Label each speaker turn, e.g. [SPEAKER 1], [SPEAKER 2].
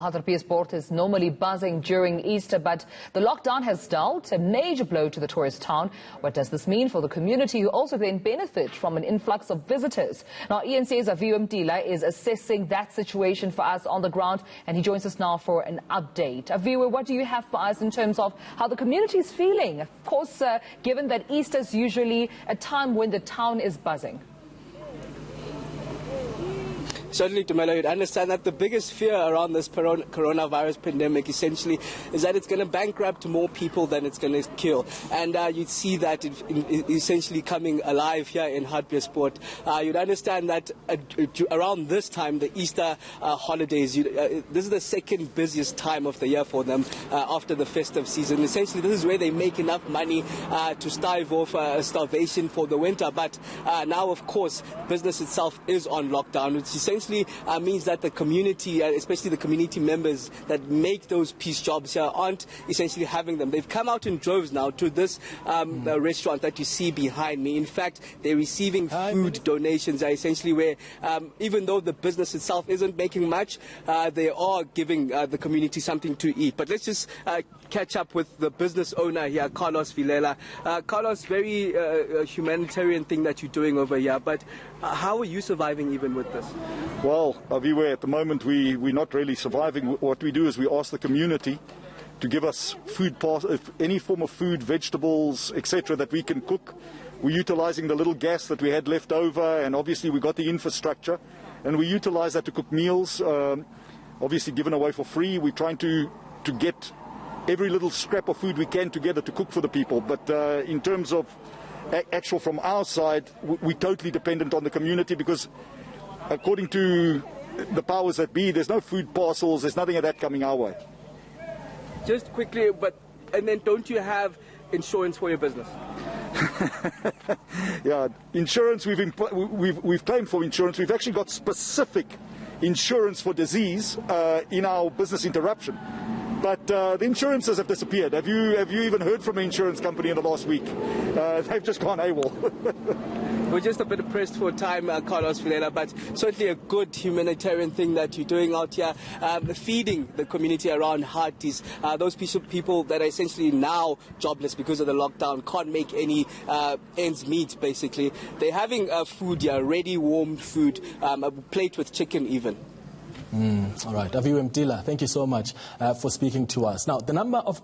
[SPEAKER 1] Hartbeespoort is normally buzzing during Easter, but the lockdown has dealt a major blow to the tourist town. What does this mean for the community who also then benefit from an influx of visitors? Now, eNCA's Aviwe Mtila is assessing that situation for us on the ground, and he joins us now for an update. Aviwe, what do you have for us in terms of how the community is feeling? Of course, given that Easter is usually a time when the town is buzzing.
[SPEAKER 2] Certainly, Tumelo, you'd understand that the biggest fear around this coronavirus pandemic essentially is that it's going to bankrupt more people than it's going to kill. And you'd see that essentially coming alive here in Hartbeespoort. You'd understand that around this time, the Easter holidays, this is the second busiest time of the year for them after the festive season. Essentially, this is where they make enough money to stave off starvation for the winter. But now, of course, business itself is on lockdown, which essentially means that the community, especially the community members that make those peace jobs here, aren't essentially having them. They've come out in droves now to this restaurant that you see behind me. In fact, they're receiving food donations, essentially where even though the business itself isn't making much, they are giving the community something to eat. But let's just catch up with the business owner here, Carlos Vilela. Carlos, very humanitarian thing that you're doing over here, but how are you surviving even with this?
[SPEAKER 3] Well, Aviwe, at the moment we're not really surviving. What we do is we ask the community to give us food, any form of food, vegetables, etc. that we can cook. We're utilizing the little gas that we had left over, and obviously we got the infrastructure, and we utilize that to cook meals, obviously given away for free. We're trying to get every little scrap of food we can together to cook for the people. But in terms of actual from our side, we're totally dependent on the community, because according to the powers that be, there's no food parcels, there's nothing of that coming our way.
[SPEAKER 2] Just quickly, and then don't you have insurance for your business?
[SPEAKER 3] Yeah, insurance, we've claimed for insurance. We've actually got specific insurance for disease in our business interruption. But the insurances have disappeared. Have you even heard from an insurance company in the last week? They've just gone AWOL.
[SPEAKER 2] We're just a bit pressed for time, Carlos Vilela, but certainly a good humanitarian thing that you're doing out here, feeding the community around Harties. Those people that are essentially now jobless because of the lockdown, can't make any ends meet, basically. They're having food here, ready, warm food, a plate with chicken even.
[SPEAKER 4] All right, Aviwe Mtila, thank you so much for speaking to us. Now, the number of